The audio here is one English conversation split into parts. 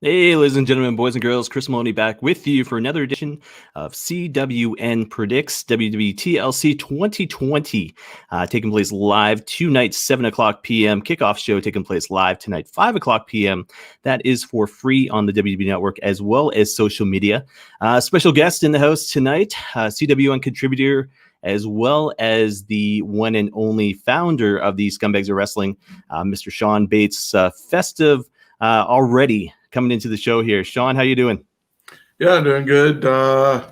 Hey, ladies and gentlemen, boys and girls, Chris Maloney back with you for another edition of CWN Predicts WWE TLC 2020, taking place live tonight, 7 o'clock p.m. Kickoff show taking place live tonight, 5 o'clock p.m. That is for free on the WWE Network as well as social media. Special guest in the house tonight, CWN contributor, as well as the one and only founder of the Scumbags of Wrestling, Mr. Shawn Bates. Festive already coming into the show here. Shawn, how you doing? Yeah, doing good. As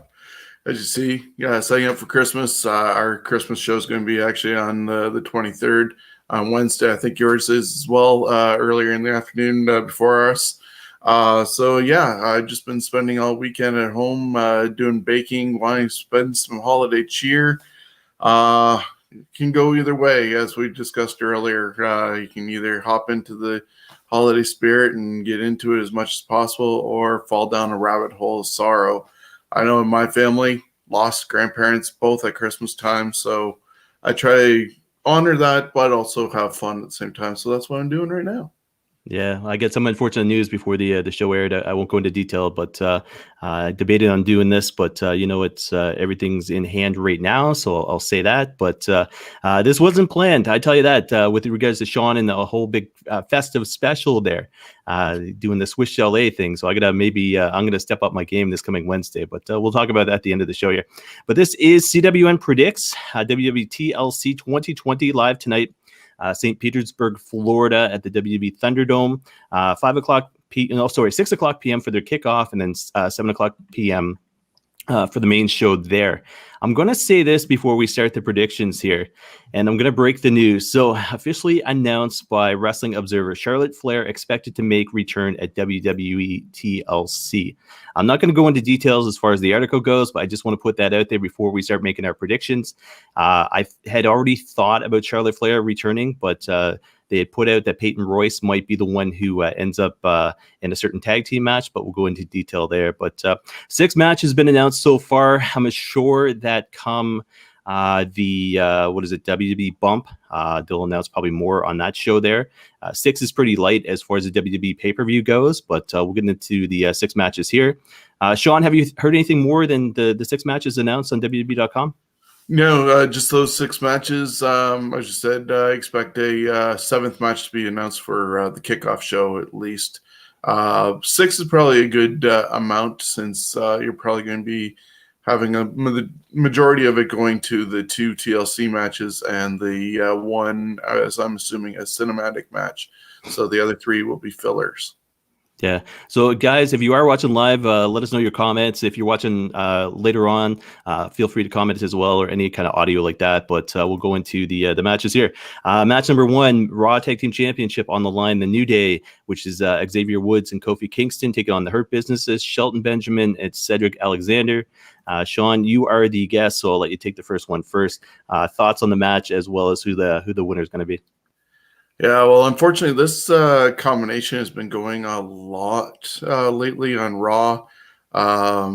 you see, setting up for Christmas. Our Christmas show is going to be actually on the 23rd on Wednesday. I think yours is as well, earlier in the afternoon before us. I've just been spending all weekend at home doing baking, wanting to spend some holiday cheer. It can go either way, as we discussed earlier. You can either hop into the holiday spirit and get into it as much as possible, or fall down a rabbit hole of sorrow. I know in my family, lost grandparents both at Christmas time, so I try to honor that, but also have fun at the same time. So that's what I'm doing right now. Yeah, I get some unfortunate news before the show aired. I won't go into detail, but I debated on doing this, but it's everything's in hand right now, so I'll say that. But this wasn't planned. I tell you that with regards to Shawn and the whole big festive special there, doing the Swiss Chalet thing. So I'm gonna step up my game this coming Wednesday. But we'll talk about that at the end of the show here. But this is CWN Predicts WWE TLC 2020 live tonight. St. Petersburg, Florida, at the WWE Thunderdome. 6 o'clock p.m. for their kickoff, and then 7 o'clock p.m. For the main show there. I'm going to say this before we start the predictions here, and I'm going to break the news. So, officially announced by Wrestling Observer, Charlotte Flair expected to make return at WWE TLC. I'm not going to go into details as far as the article goes, but I just want to put that out there before we start making our predictions. I had already thought about Charlotte Flair returning, but they had put out that Peyton Royce might be the one who ends up in a certain tag team match, but we'll go into detail there. But 6 matches has been announced so far. I'm sure that come WWE bump, they'll announce probably more on that show there. 6 is pretty light as far as the WWE pay-per-view goes, but we'll get into the 6 matches here. Shawn, have you heard anything more than the 6 matches announced on WWE.com? No, just those 6 matches. As you said, I expect a 7th match to be announced for the kickoff show at least. 6 is probably a good amount, since you're probably going to be having the majority of it going to the 2 TLC matches and the one, as I'm assuming, a cinematic match. So the other 3 will be fillers. Yeah. So, guys, if you are watching live, let us know your comments. If you're watching later on, feel free to comment as well, or any kind of audio like that. But we'll go into the matches here. Match number 1, Raw Tag Team Championship on the line. The New Day, which is Xavier Woods and Kofi Kingston, taking on the Hurt Businesses, Shelton Benjamin and Cedric Alexander. Shawn, you are the guest, so I'll let you take the first one first. Thoughts on the match, as well as who the winner is going to be. Yeah, well, unfortunately, this combination has been going a lot lately on Raw.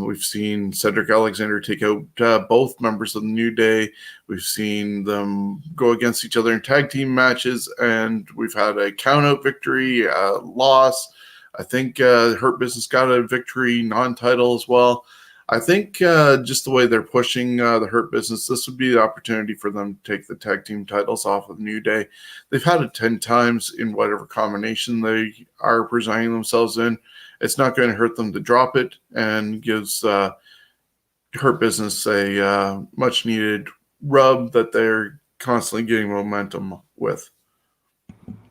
We've seen Cedric Alexander take out both members of the New Day. We've seen them go against each other in tag team matches, and we've had a count-out victory, loss. I think Hurt Business got a victory, non-title as well. I think just the way they're pushing the Hurt Business, this would be the opportunity for them to take the tag team titles off of New Day. They've had it 10 times in whatever combination they are presenting themselves in. It's not going to hurt them to drop it, and gives Hurt Business a much-needed rub that they're constantly getting momentum with.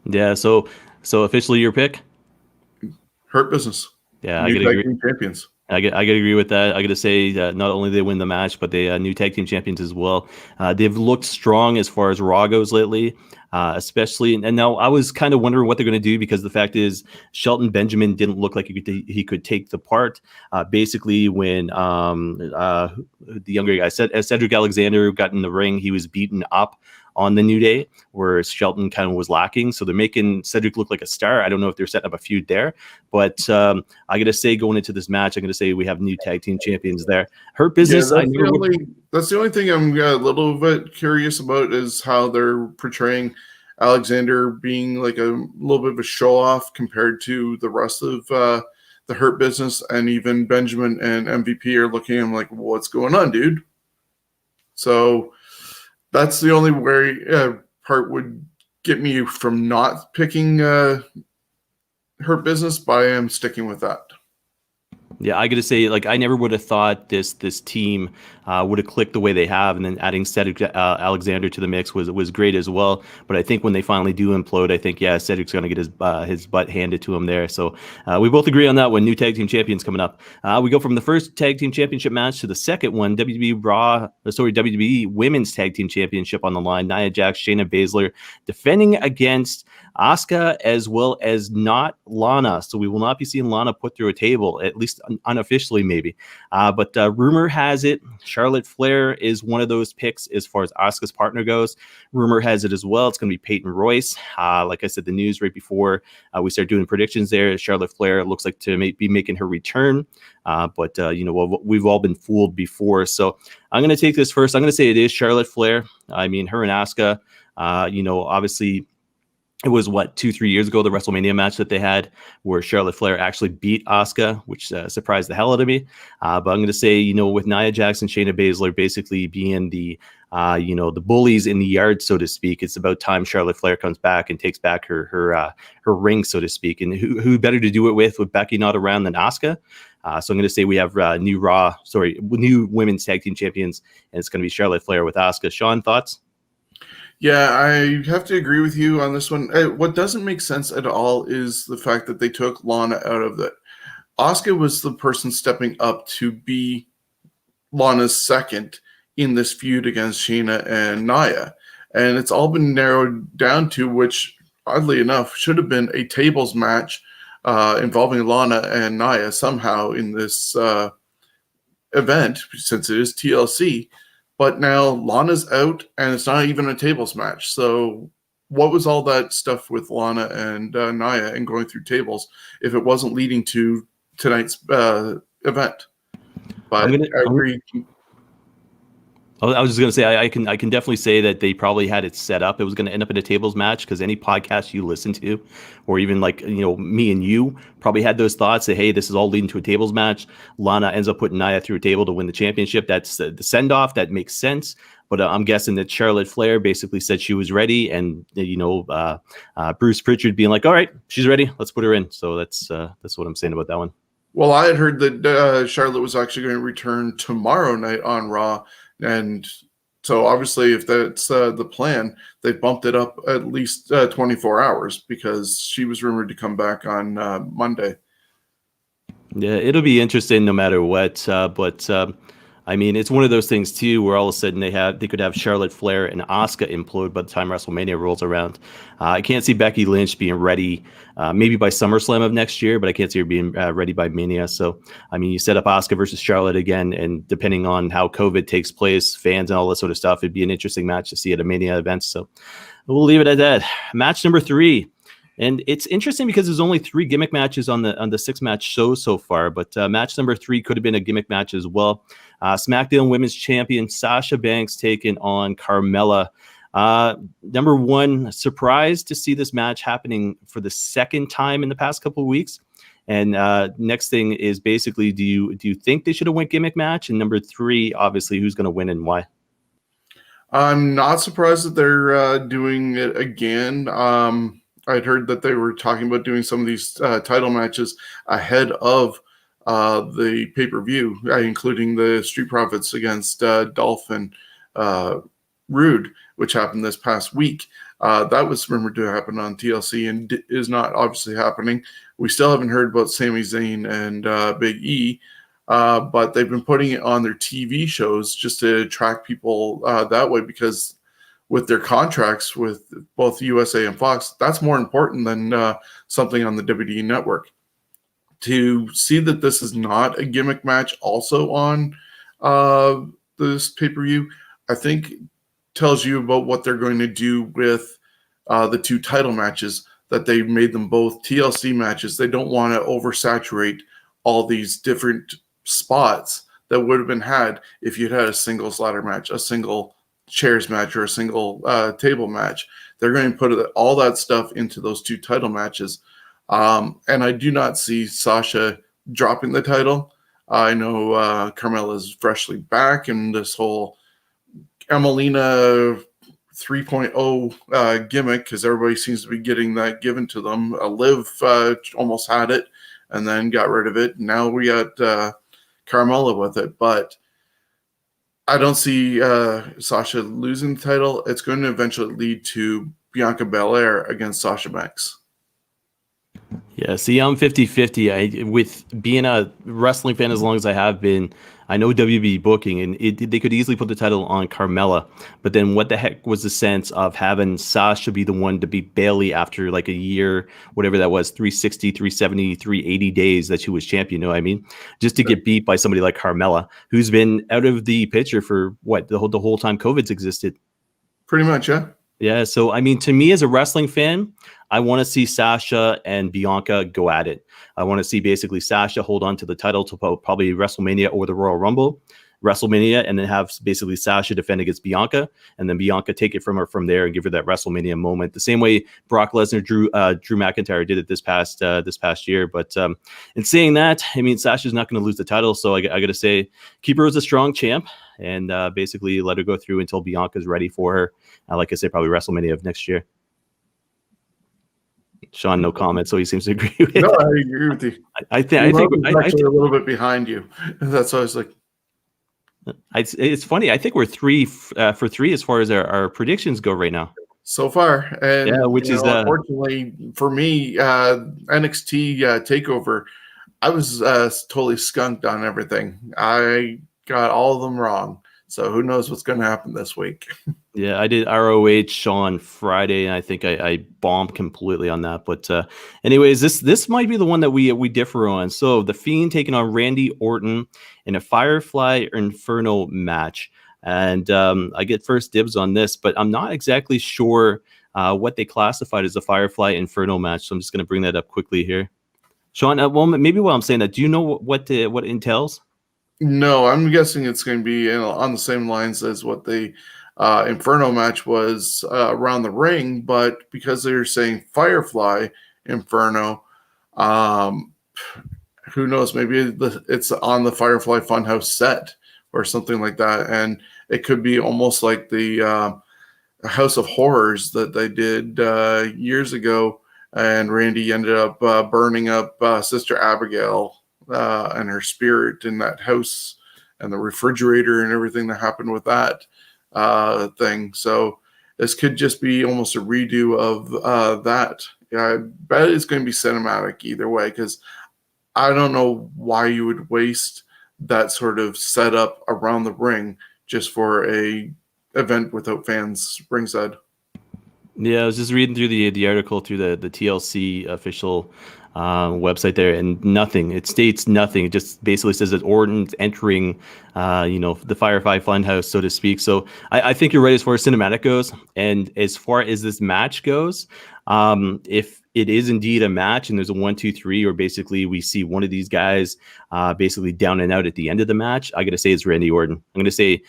Yeah, so officially your pick? Hurt Business. Yeah, new tag team champions. I got to agree with that. I got to say, not only they win the match, but they new tag team champions as well. They've looked strong as far as Raw goes lately, especially. And now I was kind of wondering what they're going to do, because the fact is Shelton Benjamin didn't look like he could take the part. Basically, when the younger guy, Cedric Alexander, got in the ring, he was beaten up on the New Day, where Shelton kind of was lacking. So they're making Cedric look like a star. I don't know if they're setting up a feud there, but I got to say, going into this match, I'm going to say we have new tag team champions there. Hurt Business. Yeah, that's the only thing I'm a little bit curious about, is how they're portraying Alexander being like a little bit of a show off compared to the rest of the Hurt Business and even Benjamin and MVP are looking at him like, what's going on, dude? So that's the only part would get me from not picking Hurt Business, but I am sticking with that. Yeah, I got to say, like, I never would have thought this team would have clicked the way they have, and then adding Cedric Alexander to the mix was great as well. But I think when they finally do implode, I think Cedric's going to get his butt handed to him there. So we both agree on that one. New tag team champions coming up. We go from the first tag team championship match to the second one. WWE Women's Tag Team Championship on the line. Nia Jax, Shayna Baszler defending against Asuka as well as not Lana. So we will not be seeing Lana put through a table, at least unofficially maybe. But rumor has it Charlotte Flair is one of those picks as far as Asuka's partner goes. Rumor has it as well it's going to be Peyton Royce. Like I said, the news right before we start doing predictions there, Charlotte Flair looks like to be making her return. But we've all been fooled before. So I'm going to take this first. I'm going to say it is Charlotte Flair. I mean, her and Asuka, obviously, it was 2-3 years ago, the WrestleMania match that they had where Charlotte Flair actually beat Asuka, which surprised the hell out of me. But I'm going to say, with Nia Jax and Shayna Baszler basically being the bullies in the yard, so to speak, it's about time Charlotte Flair comes back and takes back her ring, so to speak. And who better to do it with Becky not around than Asuka? So I'm going to say we have new women's tag team champions, and it's going to be Charlotte Flair with Asuka. Shawn, thoughts? Yeah, I have to agree with you on this one. What doesn't make sense at all is the fact that they took Lana out of it. Asuka was the person stepping up to be Lana's second in this feud against Shayna and Nia. And it's all been narrowed down to, which, oddly enough, should have been a tables match involving Lana and Nia somehow in this event, since it is TLC. But now Lana's out, and it's not even a tables match. So what was all that stuff with Lana and Nia and going through tables if it wasn't leading to tonight's event? But I agree. I was just going to say, I can definitely say that they probably had it set up. It was going to end up in a tables match because any podcast you listen to, or even me and you probably had those thoughts that, hey, this is all leading to a tables match. Lana ends up putting Nia through a table to win the championship. That's the send off. That makes sense. But I'm guessing that Charlotte Flair basically said she was ready, and Bruce Pritchard being like, all right, she's ready. Let's put her in. So that's what I'm saying about that one. Well, I had heard that Charlotte was actually going to return tomorrow night on Raw. And so obviously if that's the plan, they bumped it up at least 24 hours because she was rumored to come back on Monday. Yeah, it'll be interesting no matter what. But I mean, it's one of those things too, where all of a sudden they could have Charlotte Flair and Asuka implode by the time WrestleMania rolls around. I can't see Becky Lynch being ready, maybe by SummerSlam of next year, but I can't see her being ready by Mania. So, I mean, you set up Asuka versus Charlotte again, and depending on how COVID takes place, fans and all that sort of stuff, it'd be an interesting match to see at a Mania event. So, we'll leave it at that. Match number 3. And it's interesting because there's only 3 gimmick matches on the 6-match show so far, but match number 3 could have been a gimmick match as well. Smackdown Women's Champion Sasha Banks taking on Carmella. Number 1, surprised to see this match happening for the second time in the past couple of weeks. And next thing is basically, do you think they should have went gimmick match? And number 3, obviously, who's going to win and why? I'm not surprised that they're doing it again. I'd heard that they were talking about doing some of these title matches ahead of the pay-per-view, including the Street Profits against Dolph and Rude, which happened this past week. That was rumored to happen on TLC and is not obviously happening. We still haven't heard about Sami Zayn and Big E, but they've been putting it on their TV shows just to attract people that way, because with their contracts with both USA and Fox, that's more important than something on the WWE network. To see that this is not a gimmick match also on this pay-per-view, I think tells you about what they're going to do with the 2 title matches, that they made them both TLC matches. They don't want to oversaturate all these different spots that would have been had if you'd had a singles ladder match, a single chairs match, or a single table match. They're going to put all that stuff into those 2 title matches. And I do not see Sasha dropping the title. I know Carmella's freshly back, and this whole Emelina 3.0 gimmick, because everybody seems to be getting that given to them. Liv almost had it and then got rid of it. Now we got Carmella with it, but I don't see Sasha losing the title. It's going to eventually lead to Bianca Belair against Sasha Banks. Yeah, see, I'm 50-50. With being a wrestling fan as long as I have been, I know WB booking, and they could easily put the title on Carmella. But then what the heck was the sense of having Sasha be the one to beat Bayley after like a year, whatever that was, 360, 370, 380 days that she was champion, you know what I mean? Just to get beat by somebody like Carmella, who's been out of the picture for what, the whole time COVID's existed. Pretty much, yeah. Yeah, so I mean, to me as a wrestling fan, I want to see Sasha and Bianca go at it. I want to see basically Sasha hold on to the title to probably WrestleMania or the Royal Rumble, WrestleMania, and then have basically Sasha defend against Bianca, and then Bianca take it from her from there and give her that WrestleMania moment. The same way Brock Lesnar, Drew McIntyre did it this past year. But in saying that, I mean, Sasha's not going to lose the title, so I got to say, keep her as a strong champ, and basically let her go through until Bianca's ready for her. Like I said, probably WrestleMania of next year. Shawn, no comment, so he seems to agree with No, I agree with you. I think actually a little bit behind you. That's why I was like, it's funny. I think we're 3 for 3 as far as our predictions go right now. So far, and yeah, which is unfortunately for me, NXT Takeover, I was totally skunked on everything. I got all of them wrong. So who knows what's going to happen this week? Yeah, I did ROH on Friday, and I think I bombed completely on that. But anyways, this might be the one that we differ on. So the Fiend taking on Randy Orton in a Firefly Inferno match. And I get first dibs on this, but I'm not exactly sure what they classified as a Firefly Inferno match. So I'm just going to bring that up quickly here. Shawn, well, maybe while I'm saying that, do you know what it entails? No, I'm guessing it's going to be on the same lines as what the Inferno match was around the ring, but because they're saying Firefly Inferno, who knows? Maybe it's on the Firefly Funhouse set or something like that, and it could be almost like the House of Horrors that they did years ago, and Randy ended up burning up Sister Abigail and her spirit in that house, and the refrigerator and everything that happened with that thing. So this could just be almost a redo of that. Yeah, I bet it's going to be cinematic either way, because I don't know why you would waste that sort of setup around the ring just for a event without fans ringside. Yeah, I was just reading through the article through the TLC official website there, and nothing. It states nothing. It just basically says that Orton's entering, the Firefly Funhouse, so to speak. So I think you're right as far as cinematic goes, and as far as this match goes, if it is indeed a match and there's a 1, 2, 3, or basically we see one of these guys basically down and out at the end of the match, I got to say it's Randy Orton. I'm going to say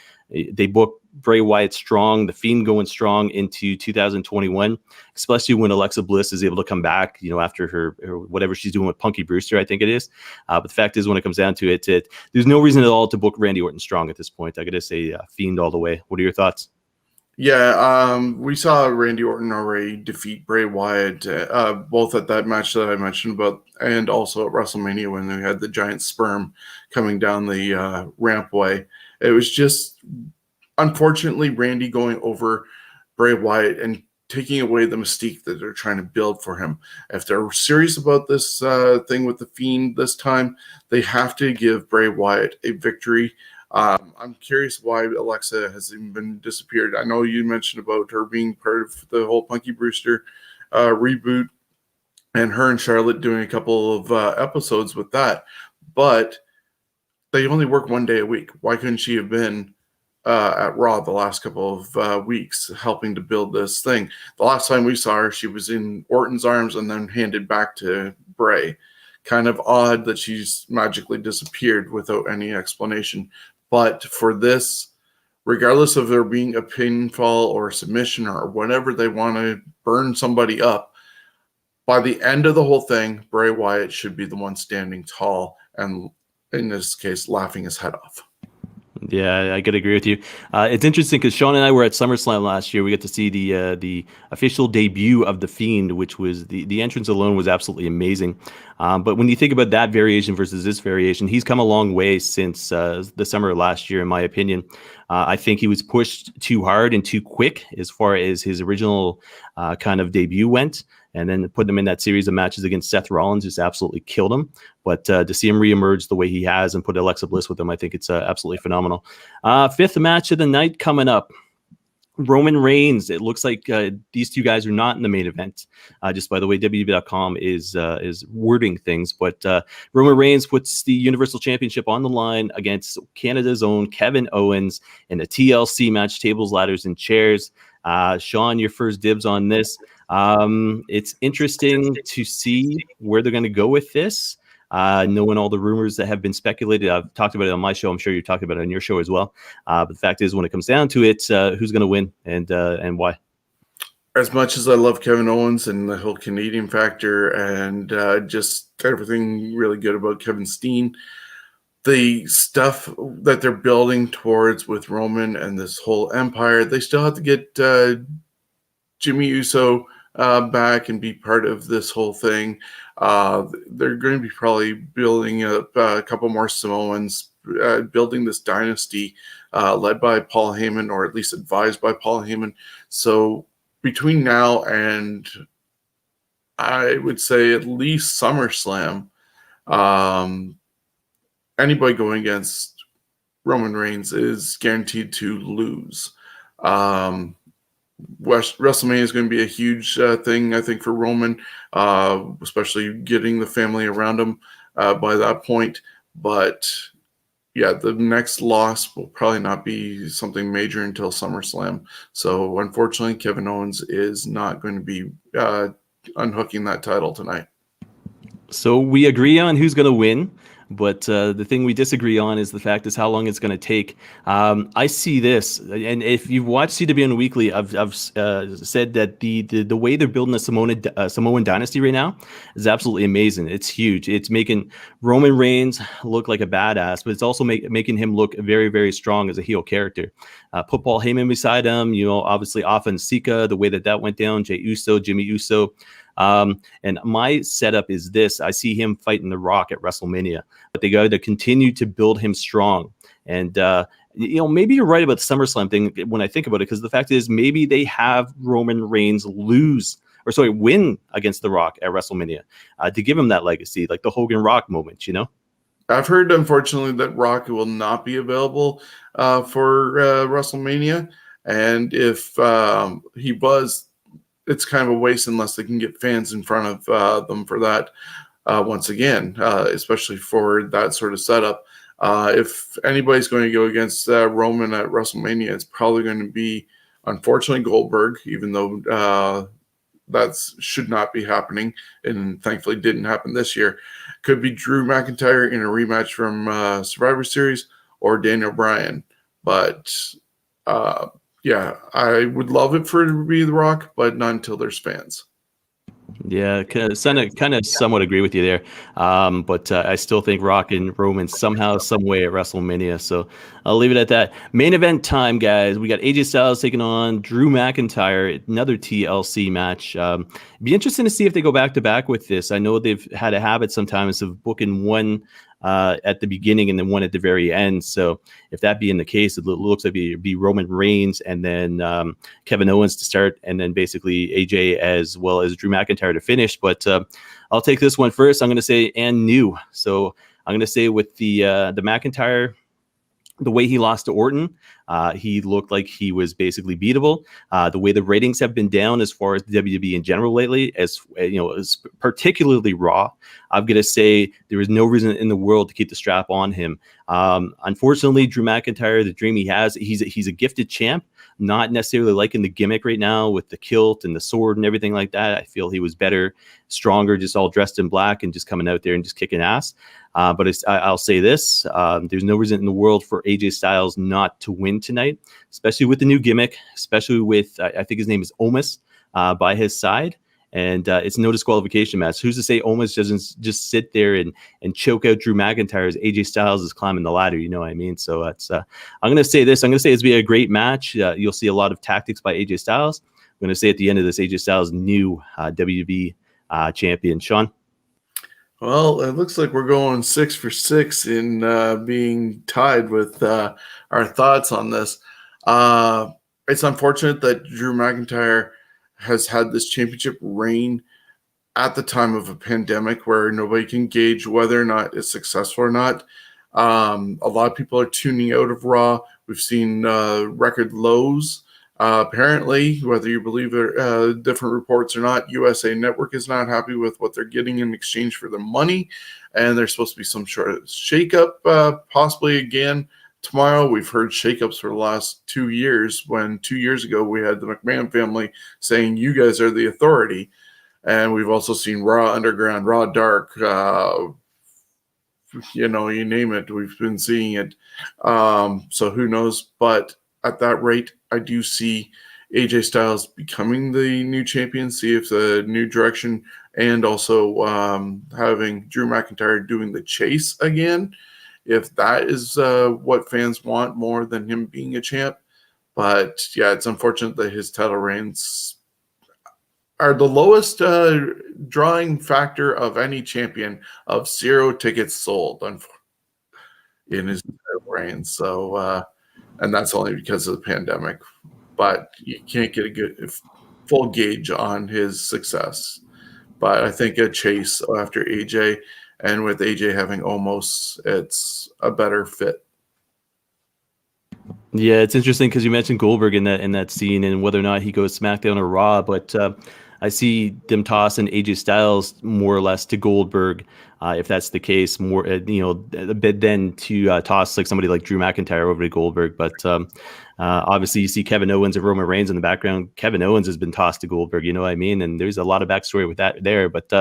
they book Bray Wyatt strong, the Fiend going strong into 2021, especially when Alexa Bliss is able to come back, after her whatever she's doing with Punky Brewster, I think it is. But the fact is, when it comes down to it, there's no reason at all to book Randy Orton strong at this point. I got to say Fiend all the way. What are your thoughts? Yeah, we saw Randy Orton already defeat Bray Wyatt, both at that match that I mentioned about, and also at WrestleMania when they had the giant sperm coming down the rampway. It was just, unfortunately, Randy going over Bray Wyatt and taking away the mystique that they're trying to build for him. If they're serious about this thing with the Fiend this time, they have to give Bray Wyatt a victory. I'm curious why Alexa has even been disappeared. I know you mentioned about her being part of the whole Punky Brewster reboot, and her and Charlotte doing a couple of episodes with that, but they only work 1 day a week. Why couldn't she have been at Raw the last couple of weeks helping to build this thing? The last time we saw her, she was in Orton's arms and then handed back to Bray. Kind of odd that she's magically disappeared without any explanation. But for this, regardless of there being a pinfall or submission or whatever they want to burn somebody up, by the end of the whole thing, Bray Wyatt should be the one standing tall and in this case, laughing his head off. Yeah, I could agree with you. It's interesting because Shawn and I were at SummerSlam last year. We got to see the official debut of The Fiend, which was the entrance alone was absolutely amazing. But when you think about that variation versus this variation, he's come a long way since the summer of last year, in my opinion. I think he was pushed too hard and too quick as far as his original kind of debut went. And then putting him in that series of matches against Seth Rollins just absolutely killed him. But to see him reemerge the way he has and put Alexa Bliss with him, I think it's absolutely phenomenal. Fifth match of the night coming up. Roman Reigns. It looks like these two guys are not in the main event. Just by the way, WWE.com is wording things. But Roman Reigns puts the Universal Championship on the line against Canada's own Kevin Owens in a TLC match, tables, ladders, and chairs. Shawn, your first dibs on this. It's interesting to see where they're going to go with this. Knowing all the rumors that have been speculated, I've talked about it on my show. I'm sure you talked about it on your show as well. But the fact is, when it comes down to it, who's going to win and why? As much as I love Kevin Owens and the whole Canadian factor and just everything really good about Kevin Steen, the stuff that they're building towards with Roman and this whole empire, they still have to get Jimmy Uso back and be part of this whole thing. They're going to be probably building up a couple more Samoans, building this dynasty led by Paul Heyman, or at least advised by Paul Heyman. So between now and I would say at least SummerSlam, anybody going against Roman Reigns is guaranteed to lose. WrestleMania is going to be a huge thing, I think, for Roman, especially getting the family around him by that point. But yeah, the next loss will probably not be something major until SummerSlam. So unfortunately, Kevin Owens is not going to be unhooking that title tonight. So we agree on who's going to win. But the thing we disagree on is the fact is how long it's going to take. I see this, and if you've watched CWN Weekly, I've said that the way they're building the Samoan dynasty right now is absolutely amazing. It's huge. It's making Roman Reigns look like a badass, but it's also making him look very, very strong as a heel character. Put Paul Heyman beside him, obviously Afa Sika, the way that went down, Jey Uso, Jimmy Uso. And my setup is this. I see him fighting The Rock at WrestleMania, but they got to continue to build him strong. And, maybe you're right about the SummerSlam thing when I think about it, because the fact is maybe they have Roman Reigns win against The Rock at WrestleMania to give him that legacy, like the Hogan Rock moment, I've heard, unfortunately, that Rock will not be available for WrestleMania. And if he was, it's kind of a waste unless they can get fans in front of them for that once again, especially for that sort of setup. If anybody's going to go against Roman at WrestleMania, it's probably going to be, unfortunately, Goldberg, even though that should not be happening and thankfully didn't happen this year. Could be Drew McIntyre in a rematch from Survivor Series or Daniel Bryan. But yeah, I would love it for it to be The Rock, but not until there's fans. Yeah, kind of somewhat agree with you there. But I still think Rock and Roman somehow, some way at WrestleMania. So I'll leave it at that. Main event time, guys. We got AJ Styles taking on Drew McIntyre, another TLC match. Be interesting to see if they go back to back with this. I know they've had a habit sometimes of booking one at the beginning and then one at the very end. So if that being the case, it looks like it'd be Roman Reigns and then Kevin Owens to start, and then basically AJ as well as Drew McIntyre to finish. But I'll take this one first. I'm going to say and new. So I'm going to say with the McIntyre, the way he lost to Orton, he looked like he was basically beatable. The way the ratings have been down as far as the WWE in general lately, as particularly Raw, I'm going to say there is no reason in the world to keep the strap on him. Unfortunately, Drew McIntyre, the dream he has, he's a gifted champ. Not necessarily liking the gimmick right now with the kilt and the sword and everything like that. I feel he was better, stronger, just all dressed in black and just coming out there and just kicking ass. But I'll say this, there's no reason in the world for AJ Styles not to win tonight, especially with the new gimmick, especially with, I think his name is Omis, by his side. and it's no disqualification match. Who's to say Owens doesn't just sit there and choke out Drew McIntyre as AJ Styles is climbing the ladder? You know what I mean? So it's I'm going to say this. I'm going to say it's be a great match. You'll see a lot of tactics by AJ Styles. I'm going to say at the end of this, AJ Styles' new WWE champion. Shawn? Well, it looks like we're going 6 for 6 in being tied with our thoughts on this. It's unfortunate that Drew McIntyre has had this championship reign at the time of a pandemic where nobody can gauge whether or not it's successful or not. A lot of people are tuning out of Raw. We've seen record lows. Apparently, whether you believe different reports or not, USA Network is not happy with what they're getting in exchange for their money, and there's supposed to be some sort of shakeup possibly again tomorrow. We've heard shakeups for the last 2 years, when 2 years ago we had the McMahon family saying, you guys are the authority. And we've also seen Raw Underground, Raw Dark, you name it. We've been seeing it. So who knows? But at that rate, I do see AJ Styles becoming the new champion, see if the new direction, and also having Drew McIntyre doing the chase again, if that is what fans want more than him being a champ. But yeah, it's unfortunate that his title reigns are the lowest drawing factor of any champion, of 0 tickets sold in his reign. So, and that's only because of the pandemic. But you can't get a good full gauge on his success. But I think a chase after AJ, and with AJ having Omos, it's a better fit. Yeah, it's interesting because you mentioned Goldberg in that scene and whether or not he goes SmackDown or Raw, but I see them tossing AJ Styles more or less to Goldberg, if that's the case, more a bit then to toss like somebody like Drew McIntyre over to Goldberg. But obviously you see Kevin Owens and Roman Reigns in the background. Kevin Owens has been tossed to Goldberg, you know what I mean? And there's a lot of backstory with that there. But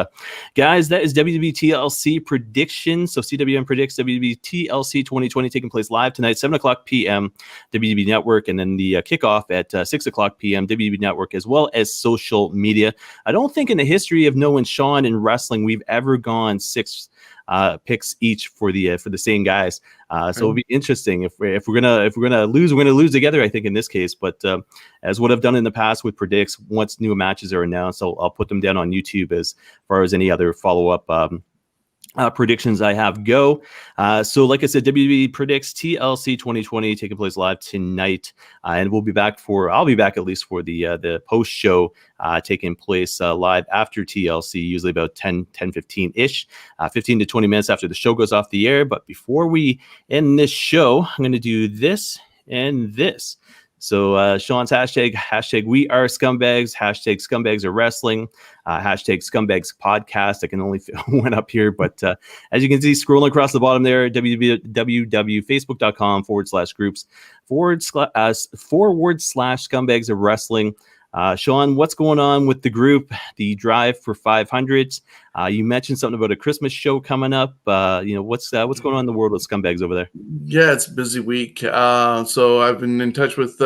guys, that is WWE TLC prediction. So CWN predicts WWE TLC 2020 taking place live tonight, 7 o'clock p.m. WWE Network, and then the kickoff at 6 o'clock p.m. WWE Network, as well as social media. I don't think in the history of knowing Shawn in wrestling we've ever gone 6 picks each for the same guys. So it'll be interesting if we're gonna lose, we're gonna lose together, I think, in this case. But as what I've done in the past with predicts, once new matches are announced, I'll put them down on YouTube as far as any other follow-up predictions I have go. So like I said, WWE predicts TLC 2020 taking place live tonight, and I'll be back at least for the post show taking place live after TLC, usually about 10:15 ish, 15 to 20 minutes after the show goes off the air. But before we end this show, I'm going to do this and this. So Shawn's hashtag we are scumbags, hashtag scumbags are wrestling, hashtag scumbags podcast. I can only fit one up here, but as you can see, scrolling across the bottom there, www.facebook.com/groups / scumbags of wrestling. Shawn, what's going on with the group, the drive for 500? You mentioned something about a Christmas show coming up. What's going on in the world with scumbags over there? Yeah, it's a busy week. So I've been in touch with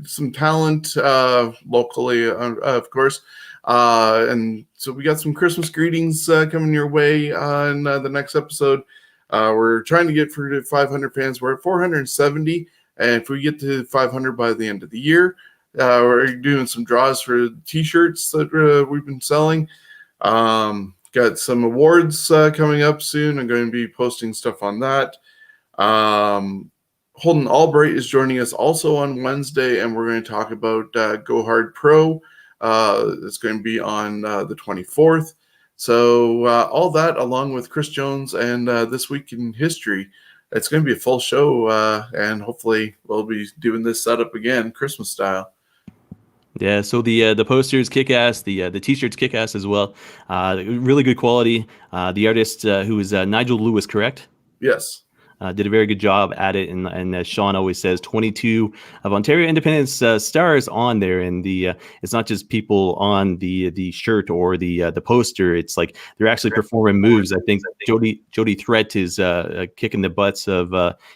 some talent locally, of course. And so we got some Christmas greetings coming your way in the next episode. We're trying to get for 500 fans. We're at 470. And if we get to 500 by the end of the year, we're doing some draws for T-shirts that we've been selling. Got some awards coming up soon. I'm going to be posting stuff on that. Holden Albright is joining us also on Wednesday, and we're going to talk about Go Hard Pro. It's going to be on the 24th. So all that, along with Chris Jones and This Week in History. It's going to be a full show, and hopefully we'll be doing this setup again, Christmas style. Yeah, so the posters kick ass, the T-shirts kick ass as well. Really good quality. The artist who is Nigel Lewis, correct? Yes. Did a very good job at it, and as Shawn always says, 22 of Ontario Independence stars on there, and it's not just people on the shirt or the poster. It's like they're actually performing moves. I think Jody Threat is kicking the butts of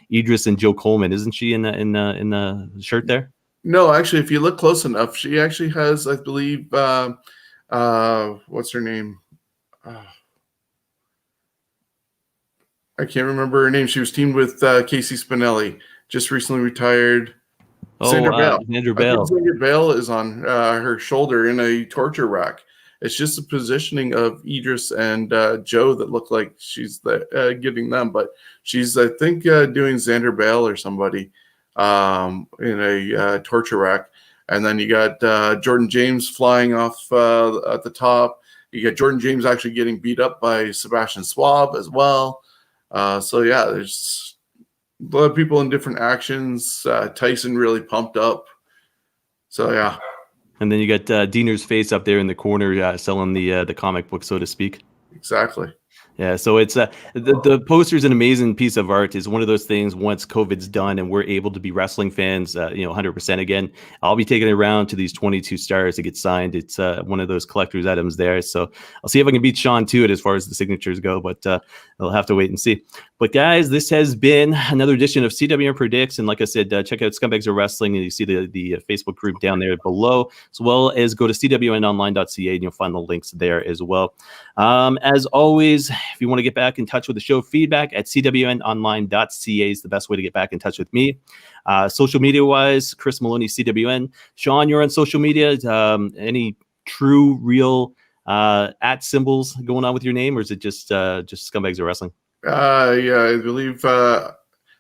Idris and Joe Coleman, isn't she in the shirt there? No, actually, if you look close enough, she actually has, I believe, what's her name? I can't remember her name. She was teamed with Casey Spinelli, just recently retired. Sandra Bale. Sandra I Bale. think Sandra Bale is on her shoulder in a torture rack. It's just the positioning of Idris and Joe that look like she's getting them, but she's, I think, doing Xander Bale or somebody in a torture rack. And then you got Jordan James flying off at the top. You got Jordan James actually getting beat up by Sebastian Schwab as well. So yeah, there's a lot of people in different actions. Tyson really pumped up. So yeah. And then you got Diener's face up there in the corner selling the comic book, so to speak. Exactly. Yeah, so it's the poster is an amazing piece of art. It's one of those things. Once COVID's done and we're able to be wrestling fans, 100% again, I'll be taking it around to these 22 stars to get signed. It's one of those collector's items there. So I'll see if I can beat Shawn to it as far as the signatures go, but I'll have to wait and see. But guys, this has been another edition of CWN Predicts, and like I said, check out Scumbags of Wrestling, and you see the Facebook group down there below, as well as go to cwnonline.ca and you'll find the links there as well. As always, if you want to get back in touch with the show, feedback at cwnonline.ca is the best way to get back in touch with me. Social media wise, Chris Maloney, CWN. Shawn, you're on social media. Any true, real at symbols going on with your name, or is it just Scumbags of Wrestling? Yeah, I believe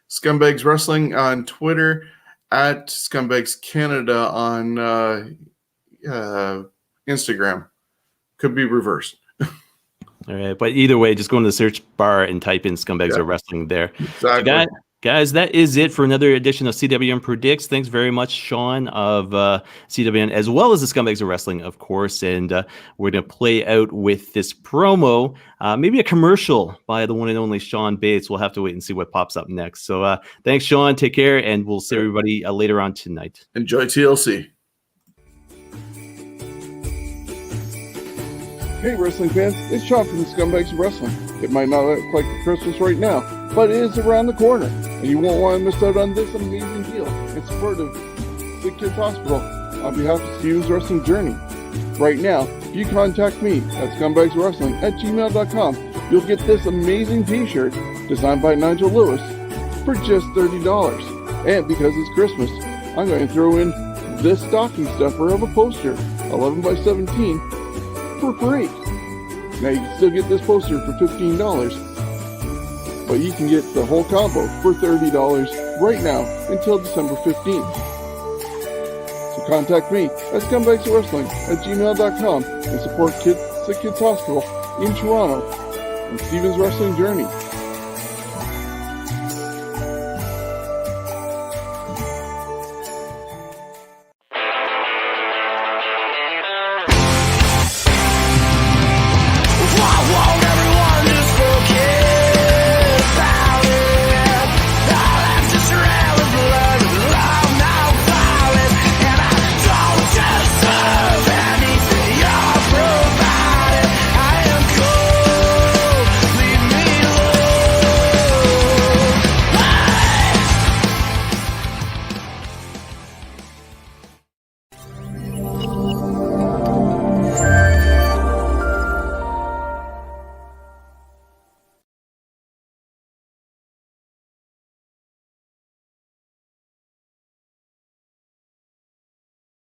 Scumbags Wrestling on Twitter, at Scumbags Canada on Instagram. Could be reversed. All right, but either way, just go into the search bar and type in Scumbags of Wrestling there. Exactly. So guys, that is it for another edition of CWN Predicts. Thanks very much, Shawn of CWN, as well as the Scumbags of Wrestling, of course. And we're going to play out with this promo, maybe a commercial by the one and only Shawn Bates. We'll have to wait and see what pops up next. So thanks, Shawn. Take care, and we'll see everybody later on tonight. Enjoy TLC. Hey wrestling fans, it's Shawn from the Scumbags of Wrestling. It might not look like Christmas right now, but it is around the corner, and you won't want to miss out on this amazing deal in support of Sick Kids Hospital on behalf of Steven's Wrestling Journey. Right now, if you contact me at scumbagswrestling@gmail.com, you'll get this amazing t-shirt designed by Nigel Lewis for just $30. And because it's Christmas, I'm going to throw in this stocking stuffer of a poster, 11 by 17, for free. Now you can still get this poster for $15, but you can get the whole combo for $30 right now until December 15th. So contact me at scumbagswrestling@gmail.com and support Sick Kids Hospital in Toronto and Steven's Wrestling Journey.